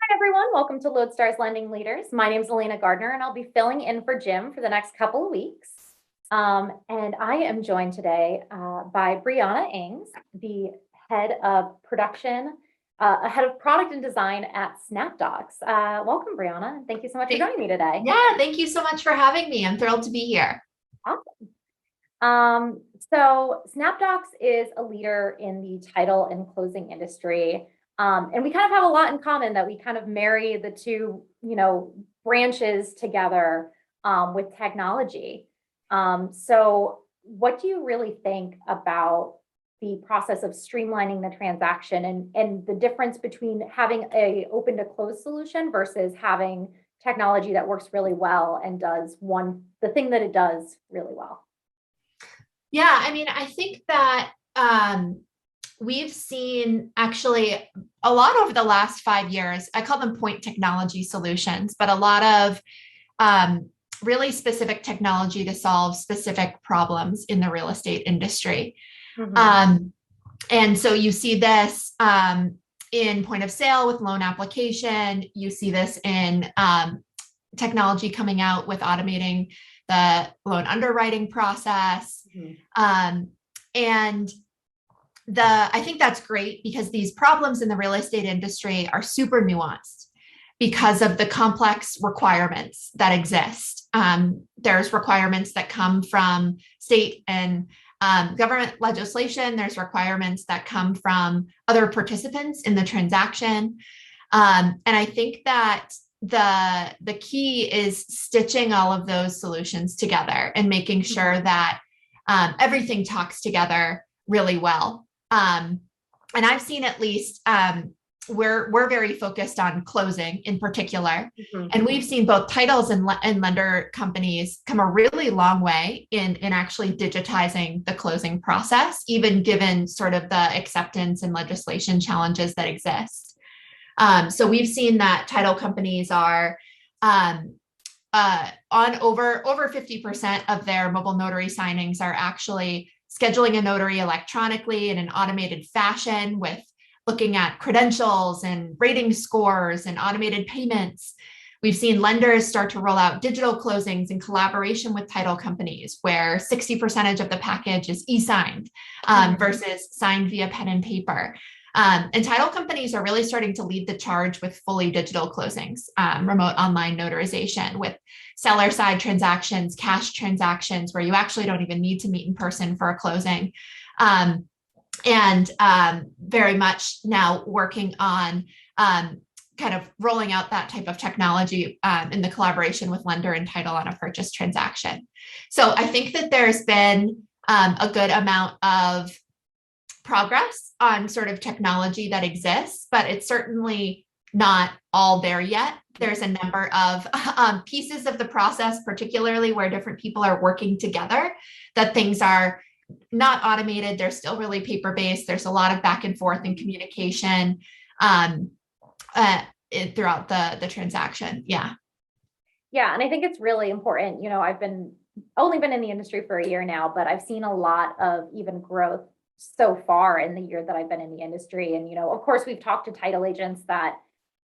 Hi, everyone. Welcome to Lodestar's Lending Leaders. My name is Elena Gardner, and I'll be filling in for Jim for the next couple of weeks. And I am joined today by Briana Ings, the head of production, head of product and design at Snapdocs. Welcome, Briana. Thank you so much for joining me today. Yeah, thank you so much for having me. I'm thrilled to be here. Awesome. So Snapdocs is a leader in the title and closing industry. And we kind of have a lot in common that we kind of marry the two, branches together with technology. So what do you really think about the process of streamlining the transaction and the difference between having a open to close solution versus having technology that works really well and does the thing that it does really well? Yeah, I think that we've seen actually a lot over the last 5 years. I call them point technology solutions, but a lot of really specific technology to solve specific problems in the real estate industry. Mhm. And so you see this in point of sale with loan application. You see this in technology coming out with automating the loan underwriting process. And I think that's great because these problems in the real estate industry are super nuanced because of the complex requirements that exist. There's requirements that come from state and government legislation. There's requirements that come from other participants in the transaction. And I think that the key is stitching all of those solutions together and making sure that everything talks together really well. And I've seen at least we're very focused on closing in particular. And we've seen both titles and lender companies come a really long way in actually digitizing the closing process, even given sort of the acceptance and legislation challenges that exist. So we've seen that title companies are on over 50% of their mobile notary signings are actually scheduling a notary electronically in an automated fashion with looking at credentials and rating scores and automated payments. We've seen lenders start to roll out digital closings in collaboration with title companies, where 60% of the package is e-signed versus signed via pen and paper. And title companies are really starting to lead the charge with fully digital closings, remote online notarization with seller side transactions, cash transactions, where you actually don't even need to meet in person for a closing. And very much now working on kind of rolling out that type of technology in the collaboration with lender and title on a purchase transaction. So I think that there's been a good amount of progress on sort of technology that exists, but it's certainly not all there yet. There's a number of pieces of the process, particularly where different people are working together, that things are not automated. They're still really paper-based. There's a lot of back and forth and communication throughout the transaction. Yeah. Yeah. And I think it's really important. I've only been in the industry for a year now, but I've seen a lot of even growth so far in the year that I've been in the industry. And, of course, we've talked to title agents that,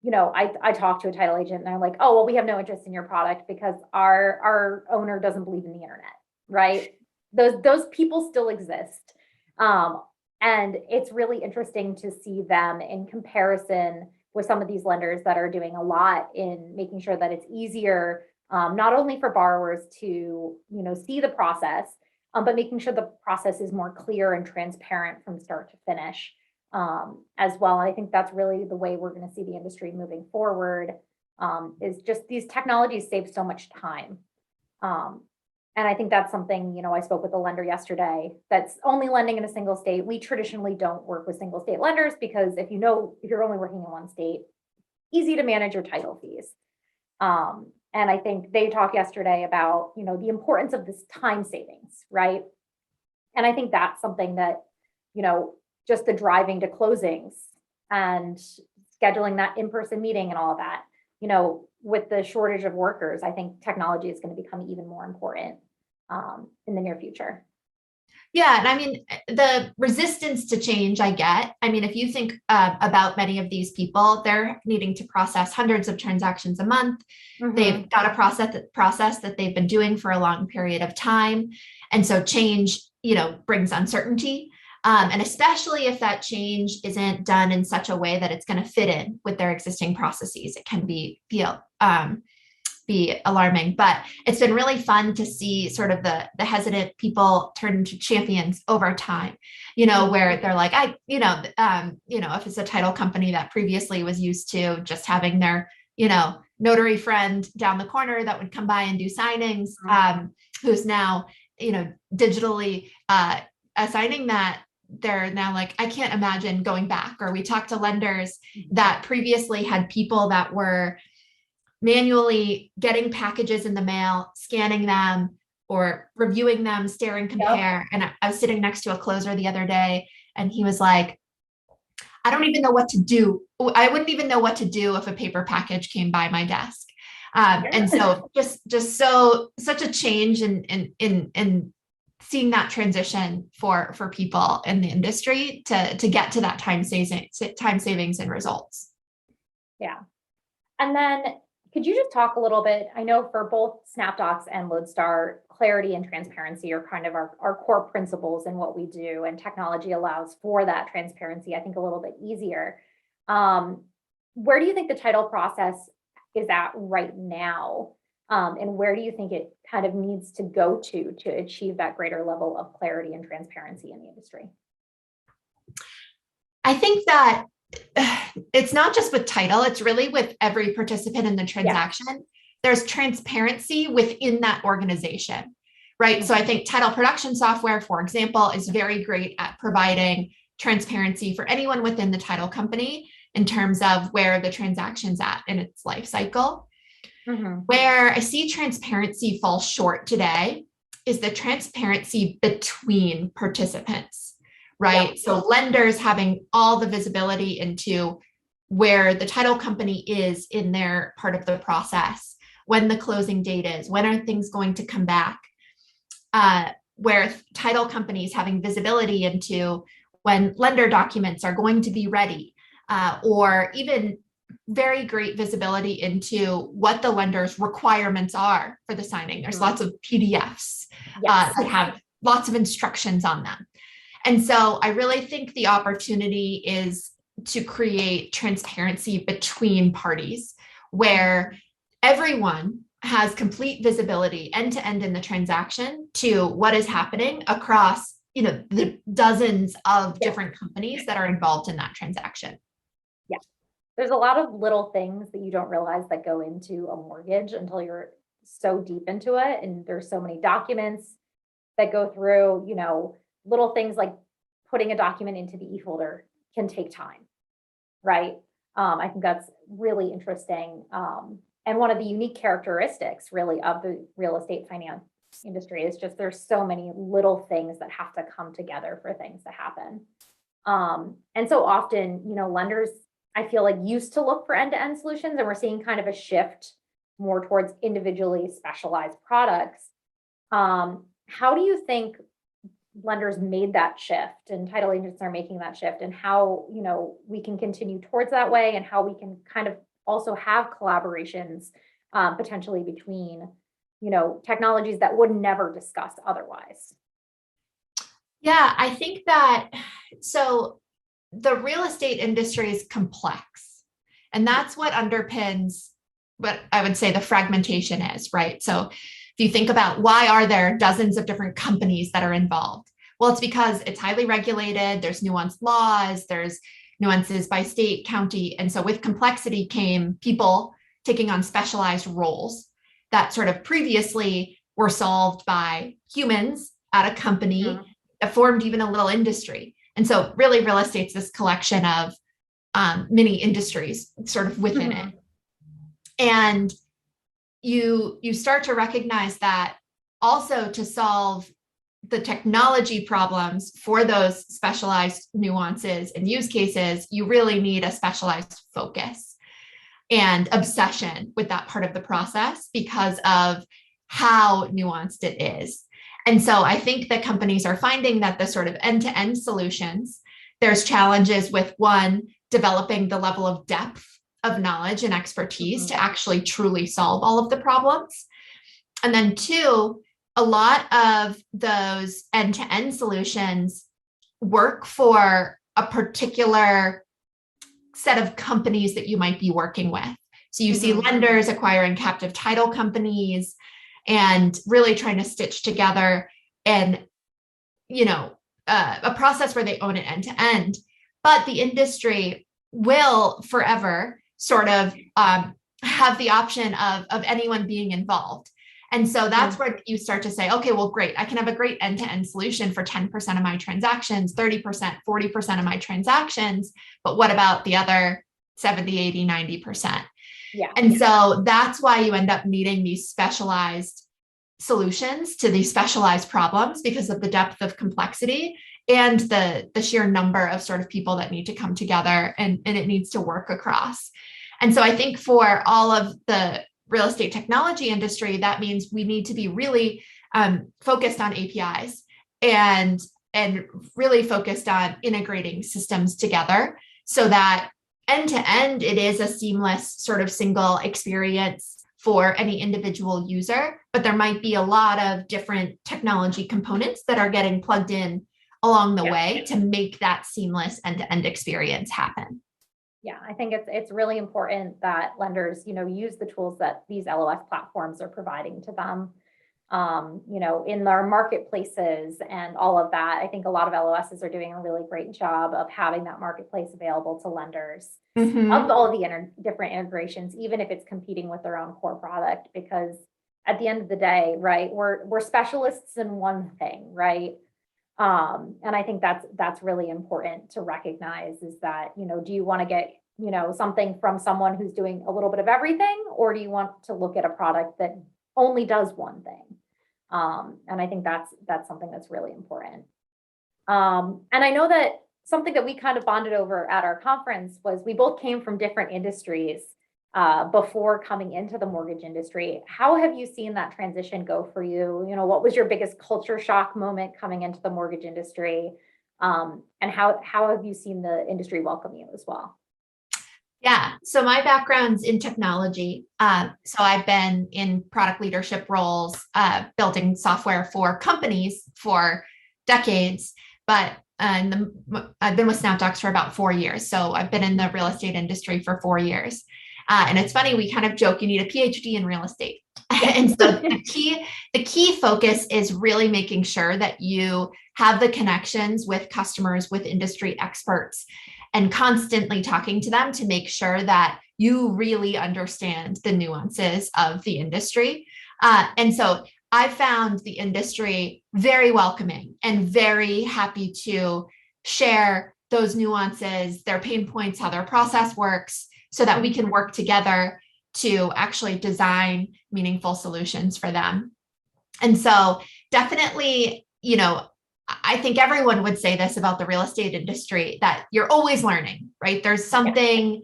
I talked to a title agent and they're like, oh, well, we have no interest in your product because our owner doesn't believe in the internet, right? Those people still exist. And it's really interesting to see them in comparison with some of these lenders that are doing a lot in making sure that it's easier, not only for borrowers to, see the process, but making sure the process is more clear and transparent from start to finish as well. And I think that's really the way we're going to see the industry moving forward, is just these technologies save so much time. And I think that's something, I spoke with a lender yesterday that's only lending in a single state. We traditionally don't work with single state lenders because if you're only working in one state, easy to manage your title fees. And I think they talked yesterday about, the importance of this time savings, right? And I think that's something that, just the driving to closings and scheduling that in-person meeting and all of that, with the shortage of workers, I think technology is going to become even more important in the near future. Yeah, and I mean, the resistance to change I get. I mean, if you think about many of these people, they're needing to process hundreds of transactions a month. Mhm. They've got a process that they've been doing for a long period of time. And so change, brings uncertainty. And especially if that change isn't done in such a way that it's going to fit in with their existing processes, it can be alarming. But it's been really fun to see sort of the hesitant people turn into champions over time, where they're like, if it's a title company that previously was used to just having their, notary friend down the corner that would come by and do signings, who's now, digitally assigning that, they're now like, I can't imagine going back. Or we talked to lenders that previously had people that were manually getting packages in the mail, scanning them or reviewing them, stare and compare. And I was sitting next to a closer the other day and he was like, I don't even know what to do. I wouldn't even know what to do if a paper package came by my desk. And so such a change in seeing that transition for people in the industry to get to that time savings and results. Yeah. And then could you just talk a little bit? I know for both Snapdocs and Lodestar, clarity and transparency are kind of our core principles in what we do, and technology allows for that transparency, I think, a little bit easier. Where do you think the title process is at right now? And where do you think it kind of needs to go to achieve that greater level of clarity and transparency in the industry? I think that it's not just with title, it's really with every participant in the transaction. Yeah. There's transparency within that organization, right? Mm-hmm. So I think title production software, for example, is very great at providing transparency for anyone within the title company in terms of where the transaction's at in its life cycle. Mm-hmm. Where I see transparency fall short today is the transparency between participants. Right. Yeah. So lenders having all the visibility into where the title company is in their part of the process, when the closing date is, when are things going to come back, where title companies having visibility into when lender documents are going to be ready, or even very great visibility into what the lender's requirements are for the signing. There's lots of PDFs that have lots of instructions on them. And so I really think the opportunity is to create transparency between parties where everyone has complete visibility end to end in the transaction to what is happening across, the dozens of different companies that are involved in that transaction. Yeah. There's a lot of little things that you don't realize that go into a mortgage until you're so deep into it. And there's so many documents that go through, little things like putting a document into the e-folder can take time, right? I think that's really interesting. And one of the unique characteristics really of the real estate finance industry is just there's so many little things that have to come together for things to happen. And so often, lenders, I feel like, used to look for end-to-end solutions, and we're seeing kind of a shift more towards individually specialized products. How do you think lenders made that shift and title agents are making that shift, and how, we can continue towards that way, and how we can kind of also have collaborations potentially between, technologies that would never discuss otherwise? Yeah, I think that, so the real estate industry is complex, and that's what underpins what I would say the fragmentation is, right? So if you think about why are there dozens of different companies that are involved? Well, it's because it's highly regulated. There's nuanced laws, there's nuances by state, county. And so with complexity came people taking on specialized roles that sort of previously were solved by humans at a company that formed even a little industry. And so really real estate's this collection of mini industries sort of within it. And you start to recognize that also to solve the technology problems for those specialized nuances and use cases, you really need a specialized focus and obsession with that part of the process because of how nuanced it is. And so I think that companies are finding that the sort of end-to-end solutions, there's challenges with one, developing the level of depth of knowledge and expertise to actually truly solve all of the problems. And then two, a lot of those end-to-end solutions work for a particular set of companies that you might be working with. So you see lenders acquiring captive title companies and really trying to stitch together and, a process where they own it end to end. But the industry will forever sort of have the option of anyone being involved. And so that's where you start to say, okay, well, great. I can have a great end-to-end solution for 10% of my transactions, 30%, 40% of my transactions. But what about the other 70, 80, 90%? Yeah. And so that's why you end up needing these specialized solutions to these specialized problems because of the depth of complexity and the sheer number of sort of people that need to come together and it needs to work across. And so I think for all of the real estate technology industry, that means we need to be really focused on APIs and really focused on integrating systems together so that end to end, it is a seamless sort of single experience for any individual user, but there might be a lot of different technology components that are getting plugged in along the way to make that seamless end-to-end experience happen. Yeah, I think it's really important that lenders, use the tools that these LOS platforms are providing to them, in their marketplaces and all of that. I think a lot of LOSs are doing a really great job of having that marketplace available to lenders of all the different integrations, even if it's competing with their own core product, because at the end of the day, right, we're specialists in one thing, right? And I think that's really important to recognize is that, do you want to get, something from someone who's doing a little bit of everything, or do you want to look at a product that only does one thing? And I think that's something that's really important. And I know that something that we kind of bonded over at our conference was we both came from different industries before coming into the mortgage industry. How have you seen that transition go for you? What was your biggest culture shock moment coming into the mortgage industry? And how have you seen the industry welcome you as well? Yeah, so my background's in technology. So I've been in product leadership roles, building software for companies for decades, but I've been with Snapdocs for about 4 years. So I've been in the real estate industry for 4 years. And it's funny, we kind of joke you need a PhD in real estate. And so the key focus is really making sure that you have the connections with customers, with industry experts, and constantly talking to them to make sure that you really understand the nuances of the industry. And so I found the industry very welcoming and very happy to share those nuances, their pain points, how their process works, so that we can work together to actually design meaningful solutions for them. And so definitely, I think everyone would say this about the real estate industry, that you're always learning, right? There's something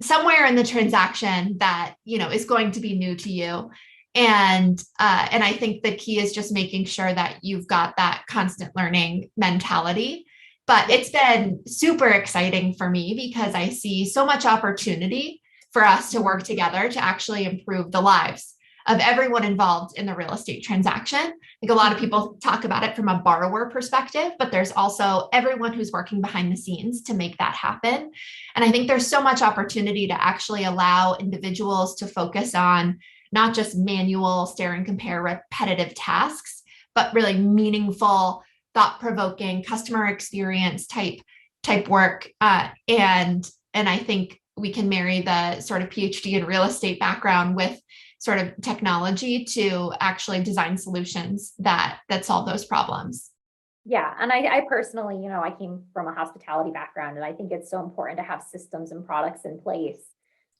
somewhere in the transaction that, is going to be new to you. And I think the key is just making sure that you've got that constant learning mentality. But it's been super exciting for me because I see so much opportunity for us to work together to actually improve the lives of everyone involved in the real estate transaction. Like a lot of people talk about it from a borrower perspective, but there's also everyone who's working behind the scenes to make that happen. And I think there's so much opportunity to actually allow individuals to focus on not just manual stare and compare repetitive tasks, but really meaningful, thought-provoking customer experience type work. And I think we can marry the sort of PhD in real estate background with sort of technology to actually design solutions that solve those problems. Yeah. And I personally, I came from a hospitality background, and I think it's so important to have systems and products in place.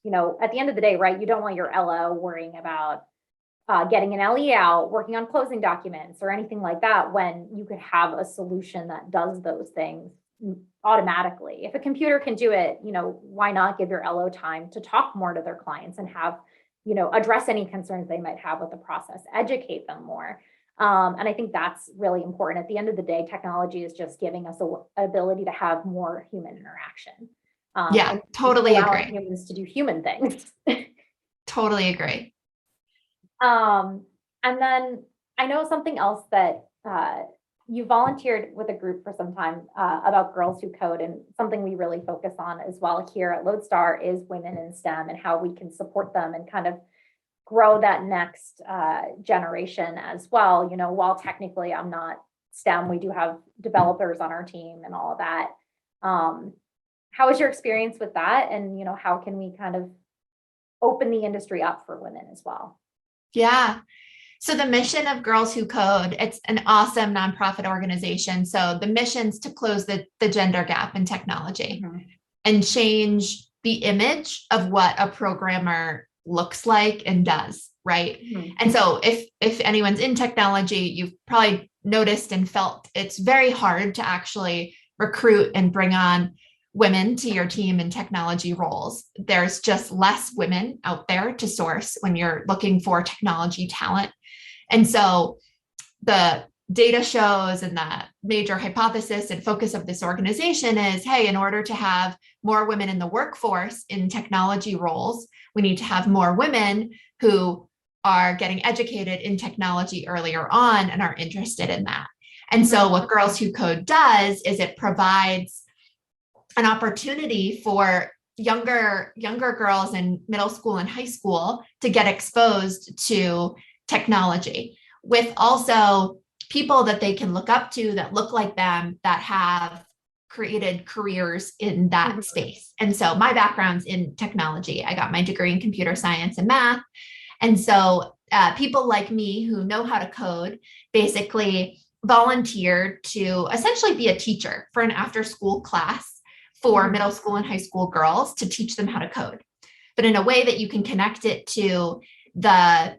At the end of the day, right, you don't want your LO worrying about getting an LE out, working on closing documents or anything like that, when you could have a solution that does those things automatically. If a computer can do it, why not give your LO time to talk more to their clients and have, address any concerns they might have with the process, educate them more. And I think that's really important. At the end of the day, technology is just giving us a ability to have more human interaction. Yeah, And totally allowing agree. humans to do human things. Totally agree. And then I know something else that you volunteered with a group for some time about Girls Who Code, and something we really focus on as well here at Lodestar is women in STEM and how we can support them and kind of grow that next generation as well. You know, while technically I'm not STEM, we do have developers on our team and all of that. How was your experience with that? And, you know, how can we kind of open the industry up for women as well? Yeah. So the mission of Girls Who Code, it's an awesome nonprofit organization. So the mission's to close the gender gap in technology and change the image of what a programmer looks like and does, right? And so if anyone's in technology, you've probably noticed and felt it's very hard to actually recruit and bring on women to your team in technology roles. There's just less women out there to source when you're looking for technology talent. And so the data shows, and the major hypothesis and focus of this organization is, hey, in order to have more women in the workforce in technology roles, we need to have more women who are getting educated in technology earlier on and are interested in that. And so what Girls Who Code does is it provides an opportunity for younger girls in middle school and high school to get exposed to technology, with also people that they can look up to that look like them, that have created careers in that space. And so my background's in technology. I got my degree in computer science and math. And so people like me who know how to code basically volunteered to essentially be a teacher for an after school class for middle school and high school girls to teach them how to code, but in a way that you can connect it to the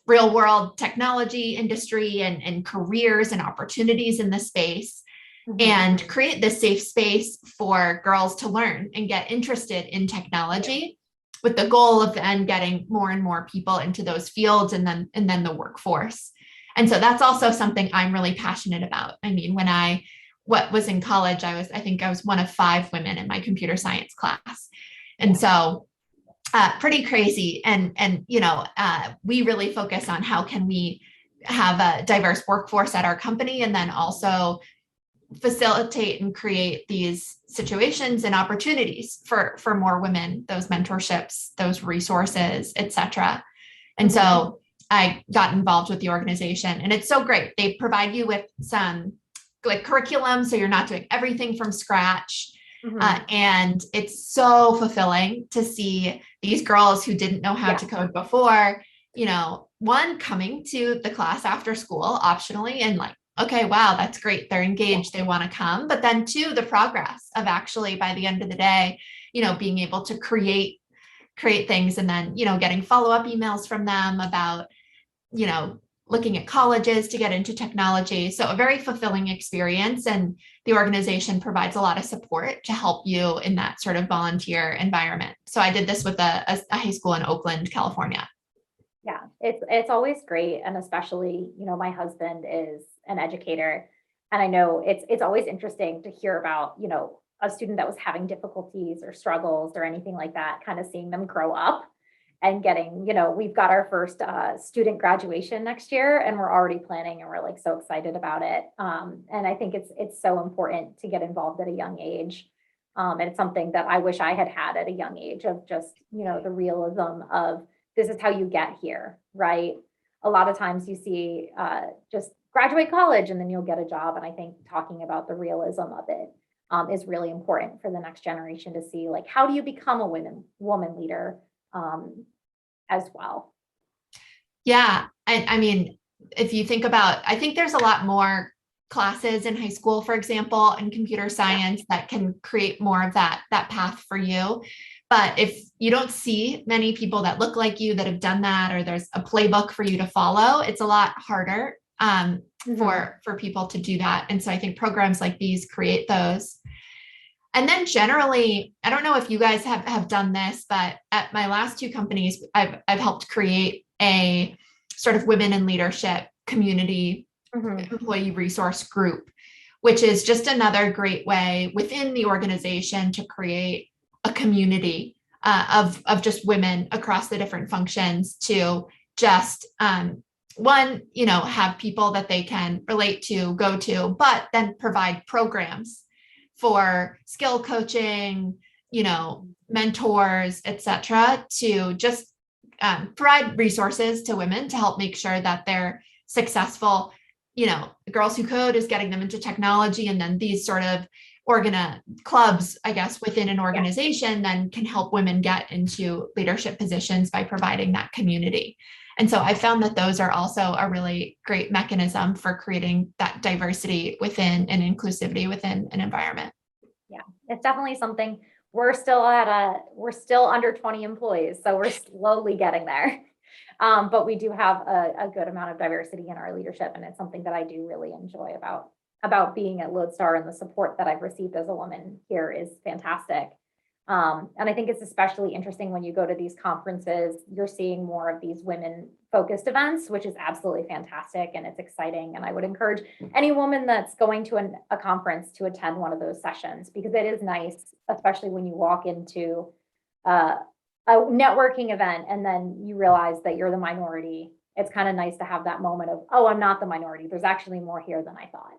real world technology industry and careers and opportunities in the space, and create this safe space for girls to learn and get interested in technology, with the goal of then getting more and more people into those fields and then the workforce. And so that's also something I'm really passionate about. I mean, when I was in college, I think I was one of 5 women in my computer science class. And so pretty crazy. And you know, we really focus on how can we have a diverse workforce at our company, and then also facilitate and create these situations and opportunities for more women, those mentorships, those resources, etc. And so I got involved with the organization, and it's so great. They provide you with some like curriculum, so you're not doing everything from scratch. And it's so fulfilling to see these girls who didn't know how to code before, you know, one, coming to the class after school optionally, and like, okay, wow, that's great. They're engaged. They want to come. But then 2, the progress of actually by the end of the day, you know, being able to create things, and then, you know, getting follow-up emails from them about, you know, looking at colleges to get into technology. So a very fulfilling experience. And the organization provides a lot of support to help you in that sort of volunteer environment. So I did this with a high school in Oakland, California. Yeah, it's always great. And especially, you know, my husband is an educator, and I know it's always interesting to hear about, you know, a student that was having difficulties or struggles or anything like that, kind of seeing them grow up and getting, you know, we've got our first student graduation next year, and we're already planning, and we're like so excited about it. And I think it's so important to get involved at a young age. And it's something that I wish I had had at a young age, of just, you know, the realism of this is how you get here, right? A lot of times you see just graduate college and then you'll get a job. And I think talking about the realism of it is really important for the next generation to see, like, how do you become a woman leader as well? Yeah. I mean, if you think about, I think there's a lot more classes in high school, for example, in computer science that can create more of that path for you. But if you don't see many people that look like you that have done that, or there's a playbook for you to follow, it's a lot harder for people to do that. And so I think programs like these create those. And then generally, I don't know if you guys have done this, but at my last 2 companies, I've helped create a sort of women in leadership community Mhm. employee resource group, which is just another great way within the organization to create a community of just women across the different functions to just one, have people that they can relate to, go to, but then provide programs for skill coaching, mentors, etc., to just provide resources to women to help make sure that they're successful. Girls Who Code is getting them into technology, and then these sort of clubs, I guess, within an organization then can help women get into leadership positions by providing that community. And so I found that those are also a really great mechanism for creating that diversity within and inclusivity within an environment. Yeah, it's definitely something. We're still under 20 employees, so we're slowly getting there. But we do have a good amount of diversity in our leadership, and it's something that I do really enjoy about being at Lodestar, and the support that I've received as a woman here is fantastic. And I think it's especially interesting when you go to these conferences, you're seeing more of these women focused events, which is absolutely fantastic, and it's exciting. And I would encourage any woman that's going to a conference to attend one of those sessions, because it is nice, especially when you walk into a networking event and then you realize that you're the minority. It's kind of nice to have that moment of, oh, I'm not the minority. There's actually more here than I thought.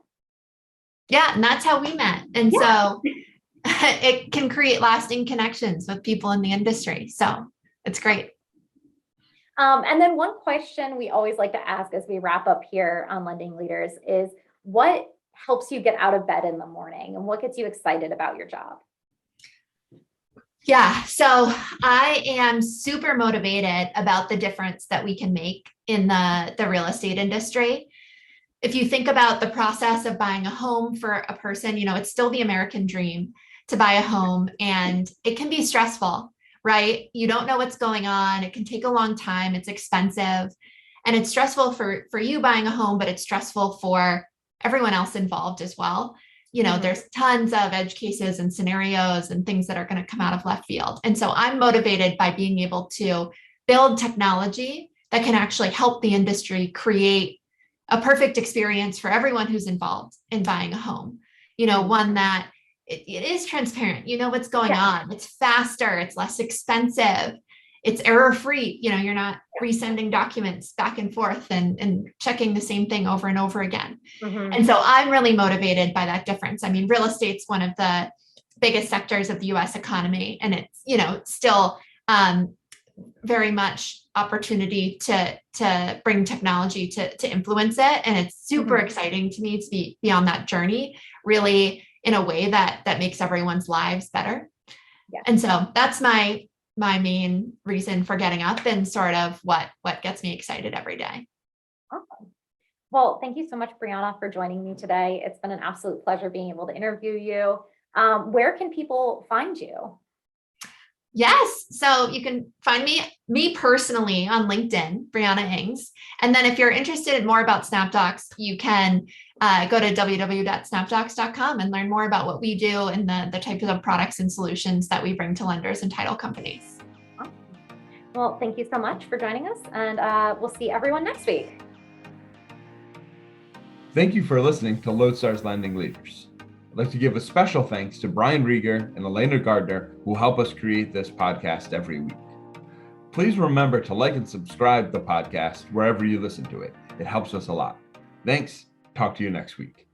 Yeah, and that's how we met. And so it can create lasting connections with people in the industry. So it's great. And then one question we always like to ask as we wrap up here on Lending Leaders is, what helps you get out of bed in the morning, and what gets you excited about your job? Yeah, so I am super motivated about the difference that we can make in the real estate industry. If you think about the process of buying a home for a person, it's still the American dream to buy a home, and it can be stressful, right? You don't know what's going on. It can take a long time. It's expensive, and it's stressful for you buying a home, but it's stressful for everyone else involved as well. There's tons of edge cases and scenarios and things that are going to come out of left field. And so I'm motivated by being able to build technology that can actually help the industry create a perfect experience for everyone who's involved in buying a home. One that it is transparent, what's going on. It's faster, it's less expensive, it's error-free. You're not resending documents back and forth and checking the same thing over and over again. And so I'm really motivated by that difference. I mean, real estate's one of the biggest sectors of the US economy, and it's, still very much opportunity to bring technology to influence it. And it's super exciting to me to be on that journey, really in a way that makes everyone's lives better. And so that's my main reason for getting up, and sort of what gets me excited every day. Awesome. Well, thank you so much, Briana, for joining me today. It's been an absolute pleasure being able to interview you. Where can people find you? Yes. So you can find me personally on LinkedIn, Briana Ings. And then if you're interested more about Snapdocs, you can go to www.snapdocs.com and learn more about what we do and the types of products and solutions that we bring to lenders and title companies. Awesome. Well, thank you so much for joining us, and we'll see everyone next week. Thank you for listening to Lodestar's Lending Leaders. I'd like to give a special thanks to Brian Rieger and Elena Gardner, who help us create this podcast every week. Please remember to like and subscribe the podcast wherever you listen to it. It helps us a lot. Thanks. Talk to you next week.